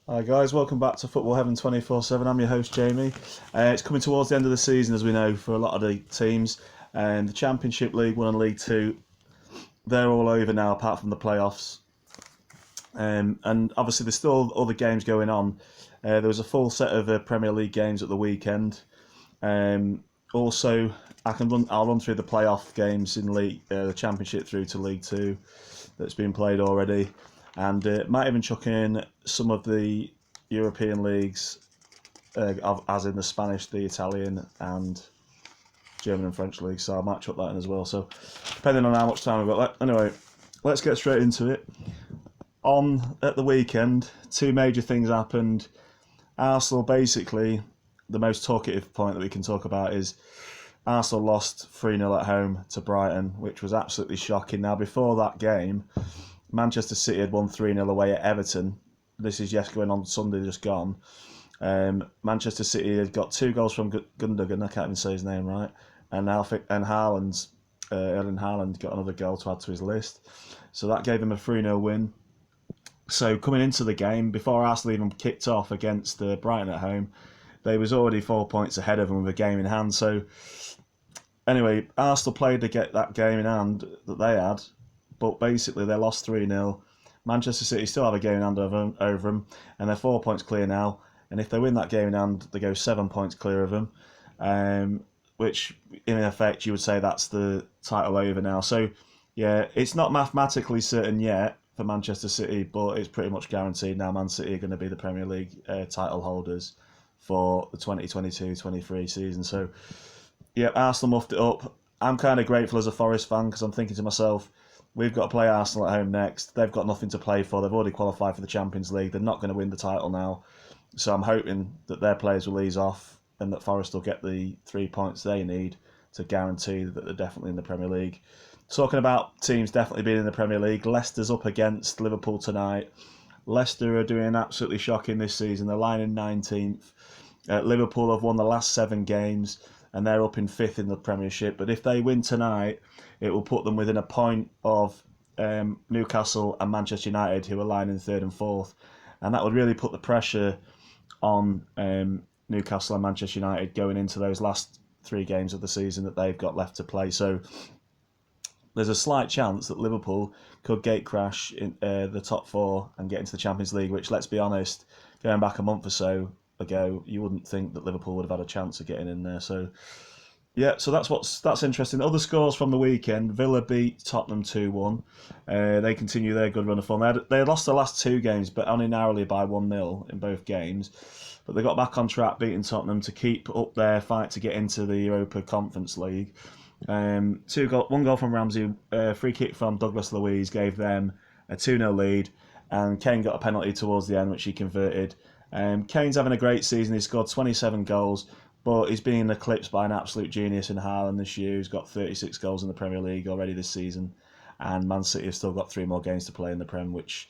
Hi guys, welcome back to Football Heaven 24/7. I'm your host Jamie. It's coming towards the end of the season, as we know, for a lot of the teams. And the Championship, League One and League Two, they're all over now, apart from the playoffs. And obviously, there's still other games going on. There was a full set of Premier League games at the weekend. Also, I'll run through the playoff games in the Championship through to League Two that's been played already, and might even chuck in some of the European leagues, as in the Spanish, the Italian, and German and French leagues. So I might chuck that in as well. So depending on how much time we've got. Anyway, let's get straight into it. On at the weekend, two major things happened. Arsenal, basically, the most talkative point that we can talk about is Arsenal lost 3-0 at home to Brighton, which was absolutely shocking. Now, before that game, Manchester City had won 3-0 away at Everton. This is going on Sunday, just gone. Manchester City had got 2 goals from Gundogan, I can't even say his name right, and Haaland's Erling Haaland got another goal to add to his list. So that gave him a 3-0 win. So coming into the game, before Arsenal even kicked off against Brighton at home, they was already 4 points ahead of them with a game in hand. So anyway, Arsenal played to get that game in hand that they had, but basically they lost 3-0. Manchester City still have a game in hand over them, and they're 4 points clear now. And if they win that game in hand, they go 7 points clear of them, which in effect you would say that's the title over now. So yeah, it's not mathematically certain yet for Manchester City, but it's pretty much guaranteed now. Man City are going to be the Premier League title holders for the 2022-23 season. So yeah, Arsenal muffed it up. I'm kind of grateful as a Forest fan because I'm thinking to myself, we've got to play Arsenal at home next. They've got nothing to play for. They've already qualified for the Champions League. They're not going to win the title now. So I'm hoping that their players will ease off and that Forest will get the 3 points they need to guarantee that they're definitely in the Premier League. Talking about teams definitely being in the Premier League, Leicester's up against Liverpool tonight. Leicester are doing absolutely shocking this season. They're lying in 19th. Liverpool have won the last 7 games and they're up in 5th in the Premiership. But if they win tonight, it will put them within a point of Newcastle and Manchester United, who are lying in 3rd and 4th. And that would really put the pressure on Newcastle and Manchester United going into those last 3 games of the season that they've got left to play. So there's a slight chance that Liverpool could gate crash in the top 4 and get into the Champions League, which, let's be honest, going back a month or so ago, you wouldn't think that Liverpool would have had a chance of getting in there. So yeah, so that's interesting. Other scores from the weekend: Villa beat Tottenham 2-1. They continue their good run of form. They had lost the last 2 games, but only narrowly by 1-0 in both games. But they got back on track, beating Tottenham to keep up their fight to get into the Europa Conference League. 1 goal from Ramsey, free kick from Douglas Luiz gave them a 2-0 lead, and Kane got a penalty towards the end, which he converted. Kane's having a great season. He scored 27 goals, but he's being eclipsed by an absolute genius in Haaland this year. He's got 36 goals in the Premier League already this season, and Man City have still got 3 more games to play in the Prem, which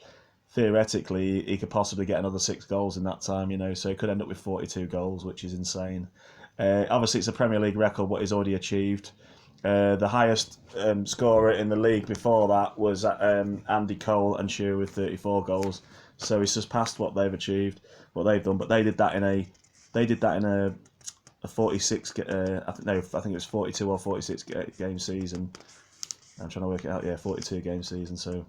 theoretically he could possibly get another 6 goals in that time. So he could end up with 42 goals, which is insane. Obviously, it's a Premier League record what he's already achieved. The highest scorer in the league before that was Andy Cole and Shearer with 34 goals. So he's surpassed what they've achieved, what they've done. But they did that in a 46. I think it was 42 or 46 game season. I'm trying to work it out. Yeah, 42 game season. So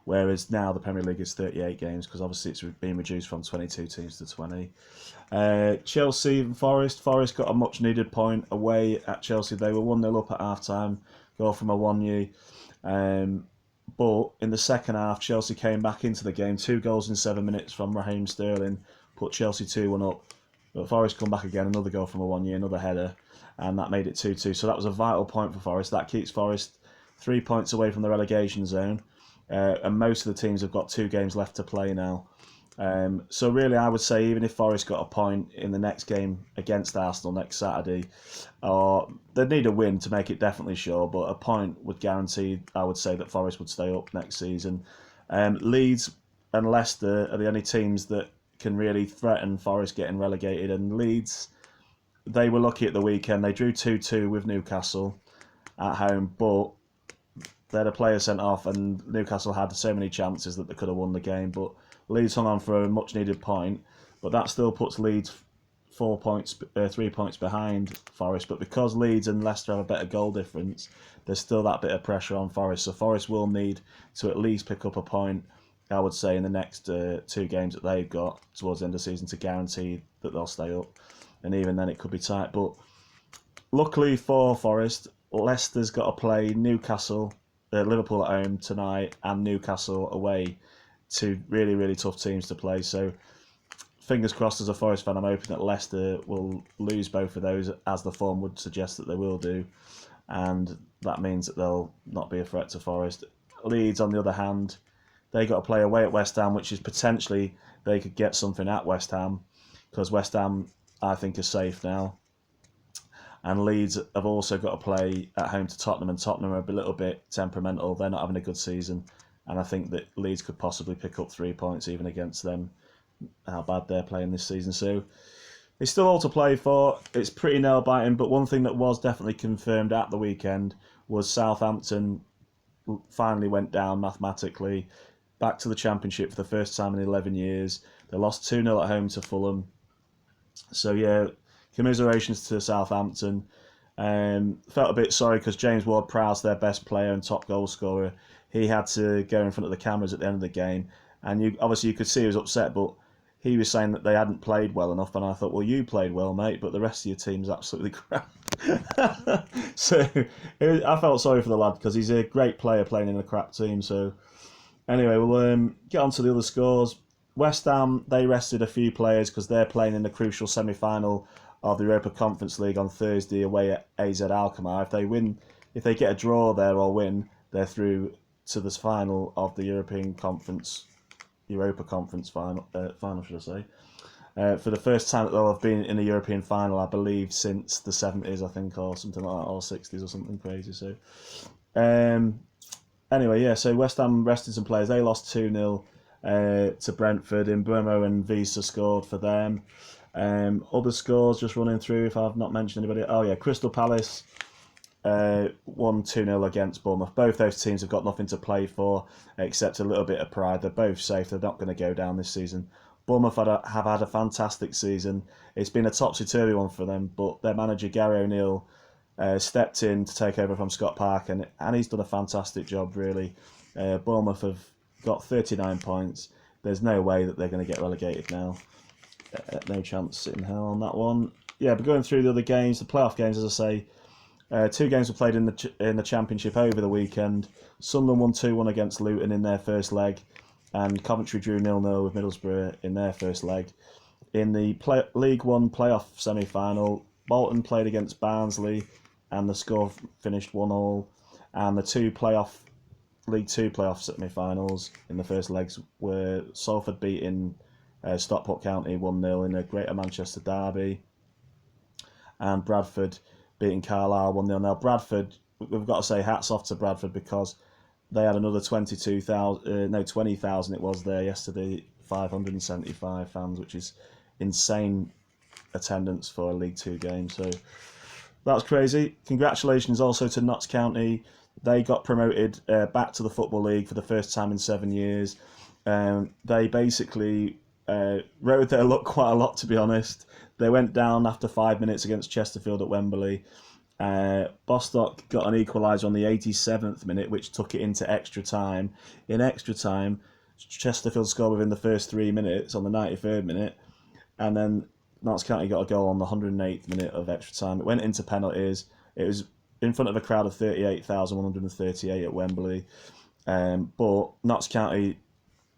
whereas now the Premier League is 38 games because obviously it's been reduced from 22 teams to 20. Chelsea and Forest. Forest got a much needed point away at Chelsea. They were 1-0 up at half time, goal from Awoniyi. But in the second half, Chelsea came back into the game. 2 goals in 7 minutes from Raheem Sterling put Chelsea 2-1 up. But Forest come back again, another goal from Awoniyi, another header, and that made it 2-2. So that was a vital point for Forest. That keeps Forest 3 points away from the relegation zone. And most of the teams have got 2 games left to play now. So really, I would say even if Forest got a point in the next game against Arsenal next Saturday, they'd need a win to make it definitely sure, but a point would guarantee, I would say, that Forest would stay up next season. Leeds and Leicester are the only teams that can really threaten Forest getting relegated, and Leeds, they were lucky at the weekend. They drew 2-2 with Newcastle at home, but they had a player sent off, and Newcastle had so many chances that they could have won the game. But Leeds hung on for a much needed point, but that still puts Leeds 3 points behind Forest. But because Leeds and Leicester have a better goal difference, there's still that bit of pressure on Forest. So Forest will need to at least pick up a point, I would say, in the next 2 games that they've got towards the end of the season to guarantee that they'll stay up. And even then, it could be tight. But luckily for Forest, Leicester's got to play Newcastle, Liverpool at home tonight, and Newcastle away. 2 really, really tough teams to play. So fingers crossed as a Forest fan, I'm hoping that Leicester will lose both of those, as the form would suggest that they will do. And that means that they'll not be a threat to Forest. Leeds, on the other hand, they got to play away at West Ham, which is potentially they could get something at West Ham, because West Ham, I think, are safe now. And Leeds have also got to play at home to Tottenham, and Tottenham are a little bit temperamental. They're not having a good season, and I think that Leeds could possibly pick up 3 points even against them, how bad they're playing this season. So it's still all to play for. It's pretty nail-biting, but one thing that was definitely confirmed at the weekend was Southampton finally went down mathematically, back to the Championship for the first time in 11 years. They lost 2-0 at home to Fulham. So yeah, commiserations to Southampton. Felt a bit sorry because James Ward-Prowse, their best player and top goal scorer, he had to go in front of the cameras at the end of the game, and you could see he was upset, but he was saying that they hadn't played well enough, and I thought, well, you played well, mate, but the rest of your team's absolutely crap. So I felt sorry for the lad because he's a great player playing in a crap team. So anyway, we'll get on to the other scores. West Ham, they rested a few players because they're playing in the crucial semi-final of the Europa Conference League on Thursday away at AZ Alkmaar. If they get a draw there or win, they're through to the final of the Europa Conference final, should I say. For the first time that they'll have been in a European final, I believe, since the 70s, I think, or something like that, or 60s or something crazy. So, anyway, yeah, so West Ham rested some players. They lost 2-0 to Brentford. Mbeumo and Visa scored for them. Other scores, just running through if I've not mentioned anybody. Oh, yeah, Crystal Palace won 2-0 against Bournemouth. Both those teams have got nothing to play for except a little bit of pride. They're both safe. They're not going to go down this season. Bournemouth have had a fantastic season. It's been a topsy-turvy one for them, but their manager, Gary O'Neill, stepped in to take over from Scott Parker, and he's done a fantastic job, really. Bournemouth have got 39 points. There's no way that they're going to get relegated now. No chance in hell on that one. Yeah, but going through the other games, the playoff games, as I say, 2 games were played in the Championship over the weekend. Sunderland won 2-1 against Luton in their first leg, and Coventry drew 0-0 with Middlesbrough in their first leg. In the League One playoff semi-final, Bolton played against Barnsley, and the score finished 1-1. And the 2 League Two playoff semi-finals in the first legs were Salford beating Stockport County 1-0 in a Greater Manchester derby, and Bradford beating Carlisle 1-0. Now Bradford, we've got to say hats off to Bradford because they had another 20,000 it was there yesterday, 575 fans, which is insane attendance for a League Two game. So that was crazy. Congratulations also to Notts County. They got promoted back to the Football League for the first time in 7 years. They basically rode their luck quite a lot, to be honest. They went down after 5 minutes against Chesterfield at Wembley. Bostock got an equaliser on the 87th minute, which took it into extra time. In extra time, Chesterfield scored within the first 3 minutes on the 93rd minute, and then Notts County got a goal on the 108th minute of extra time. It went into penalties. It was in front of a crowd of 38,138 at Wembley, but Notts County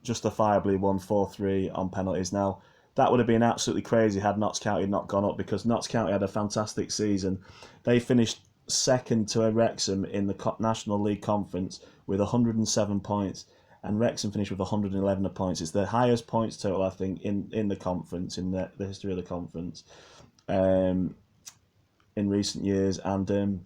justifiably won 4-3 on penalties. Now, that would have been absolutely crazy had Notts County not gone up, because Notts County had a fantastic season. They finished second to Wrexham in the National League Conference with 107 points, and Wrexham finished with 111 points. It's the highest points total, I think, in the conference, in the history of the conference, in recent years. And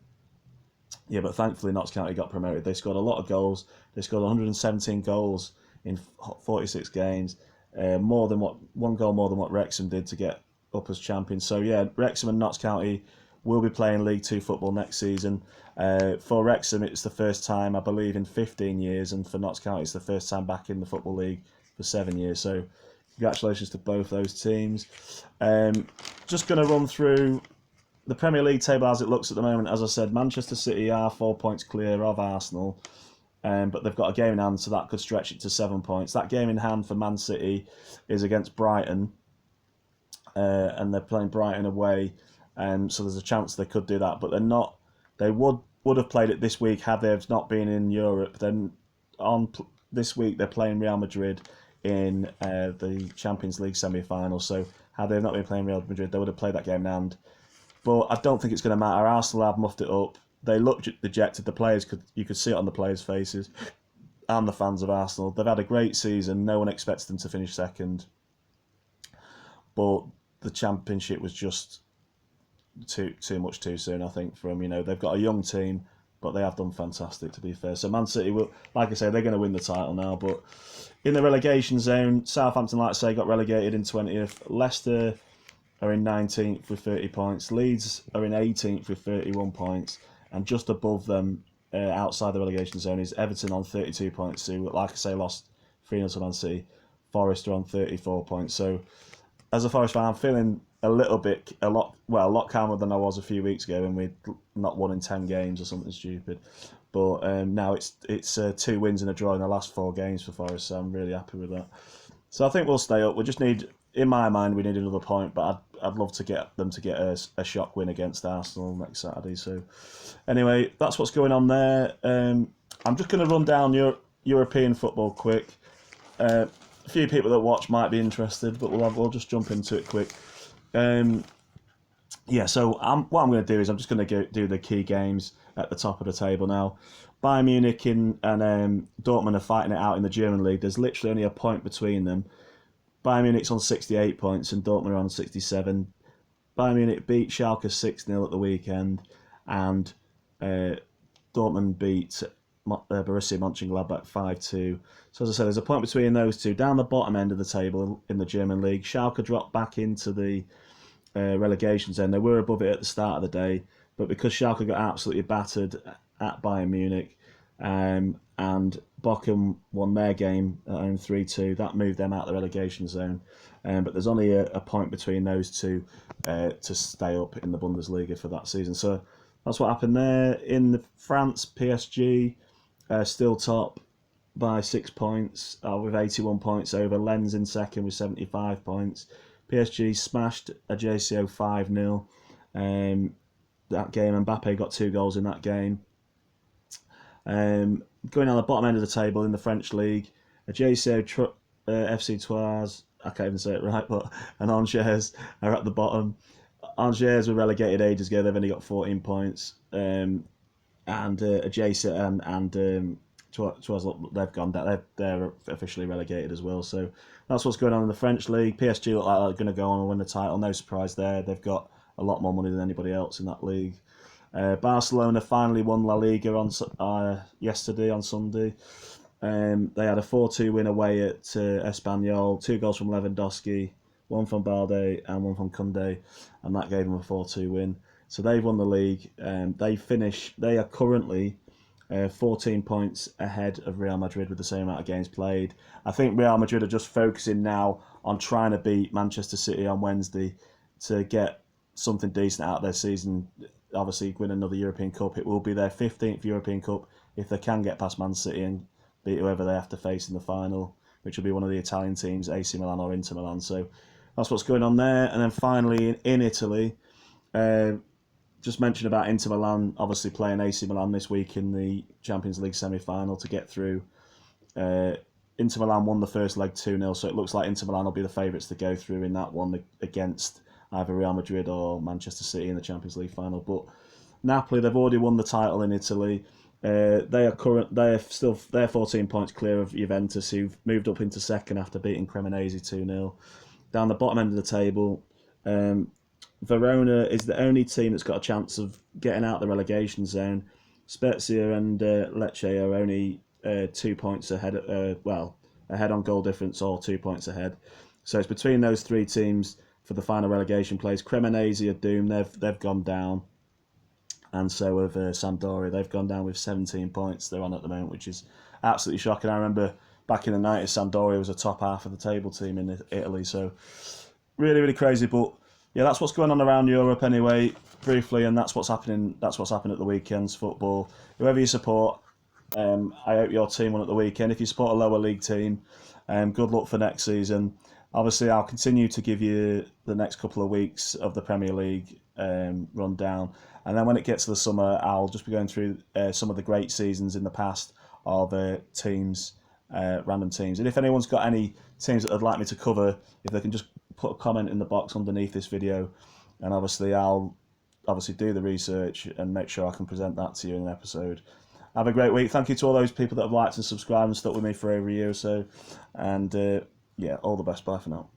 yeah, but thankfully Notts County got promoted. They scored a lot of goals. They scored 117 goals in 46 games. One goal more than what Wrexham did to get up as champions. So yeah, Wrexham and Notts County will be playing League Two football next season. For Wrexham, it's the first time, I believe, in 15 years, and for Notts County, it's the first time back in the Football League for 7 years. So, congratulations to both those teams. Just going to run through the Premier League table as it looks at the moment. As I said, Manchester City are 4 points clear of Arsenal, but they've got a game in hand, so that could stretch it to 7 points. That game in hand for Man City is against Brighton, and they're playing Brighton away, so there's a chance they could do that, but they're not. They would have played it this week had they not been in Europe. Then this week they're playing Real Madrid in the Champions League semi-final. So had they not been playing Real Madrid, they would have played that game in hand. But I don't think it's going to matter. Arsenal have muffed it up. They looked dejected. The players you could see it on the players' faces, and the fans of Arsenal. They've had a great season. No one expects them to finish second, but the Championship was just too much too soon. I think for them. They've got a young team, but they have done fantastic, to be fair. So Man City will, like I say, they're going to win the title now. But in the relegation zone, Southampton, like I say, got relegated in 20th. Leicester are in 19th with 30 points. Leeds are in 18th with 31 points. And just above them, outside the relegation zone, is Everton on 32 points, who, like I say, lost 3-0 to Man City. Forest are on 34 points. So, as a Forest fan, I'm feeling a lot calmer than I was a few weeks ago when we'd not won in 10 games or something stupid. But now it's 2 wins and a draw in the last 4 games for Forest, so I'm really happy with that. So I think we'll stay up. We just need, in my mind, we need another point, but I'd love to get them to get a shock win against Arsenal next Saturday. So anyway, that's what's going on there. I'm just going to run down European football quick. A few people that watch might be interested, but we'll just jump into it quick. So what I'm going to do is I'm just going to do the key games at the top of the table now. Bayern Munich and Dortmund are fighting it out in the German league. There's literally only a point between them. Bayern Munich's on 68 points and Dortmund are on 67. Bayern Munich beat Schalke 6-0 at the weekend, and Dortmund beat Borussia Mönchengladbach 5-2. So as I said, there's a point between those two. Down the bottom end of the table in the German league, Schalke dropped back into the relegation zone. They were above it at the start of the day, but because Schalke got absolutely battered at Bayern Munich, and Bochum won their game at home 3-2, that moved them out of the relegation zone. But there's only a point between those two to stay up in the Bundesliga for that season. So that's what happened there. In France, PSG still top by 6 points with 81 points over. Lens in second with 75 points. PSG smashed Ajaccio 5-0. That game, Mbappe got 2 goals in that game. Going on the bottom end of the table in the French league, Ajaccio, FC Troyes, I can't even say it right, and Angers are at the bottom. Angers were relegated ages ago. They've only got 14 points. And Ajaccio and Troyes, they've gone down. They're officially relegated as well. So that's what's going on in the French league. PSG look like they're going to go on and win the title. No surprise there. They've got a lot more money than anybody else in that league. Barcelona finally won La Liga on yesterday, on Sunday. They had a 4-2 win away at Espanyol. 2 goals from Lewandowski, 1 from Balde and 1 from Koundé, and that gave them a 4-2 win. So they've won the league. They are currently 14 points ahead of Real Madrid with the same amount of games played. I think Real Madrid are just focusing now on trying to beat Manchester City on Wednesday to get something decent out of their season. Obviously, win another European Cup. It will be their 15th European Cup if they can get past Man City and beat whoever they have to face in the final, which will be one of the Italian teams, AC Milan or Inter Milan. So that's what's going on there. And then finally, in Italy, just mentioned about Inter Milan obviously playing AC Milan this week in the Champions League semi-final to get through. Inter Milan won the first leg 2-0, so it looks like Inter Milan will be the favourites to go through in that one against either Real Madrid or Manchester City in the Champions League final. But Napoli, they've already won the title in Italy. They're 14 points clear of Juventus, who've moved up into second after beating Cremonese 2-0. Down the bottom end of the table, Verona is the only team that's got a chance of getting out of the relegation zone. Spezia and Lecce are only 2 points ahead, ahead on goal difference, or 2 points ahead. So it's between those 3 teams for the final relegation place. Cremonese are doomed. They've gone down. and so have Sampdoria. They've gone down with 17 points they're on at the moment, which is absolutely shocking. I remember back in the 90s, Sampdoria was a top half of the table team in Italy, so really, really crazy. But yeah, that's what's going on around Europe anyway, briefly, and that's what's happening. That's what's happened at the weekend's football. Whoever you support, I hope your team won at the weekend. If you support a lower league team, good luck for next season. Obviously, I'll continue to give you the next couple of weeks of the Premier League rundown, and then when it gets to the summer, I'll just be going through some of the great seasons in the past of teams, random teams. And if anyone's got any teams that they'd like me to cover, if they can just put a comment in the box underneath this video, and obviously I'll do the research and make sure I can present that to you in an episode. Have a great week. Thank you to all those people that have liked and subscribed and stuck with me for over a year or so. And yeah, all the best. Bye for now.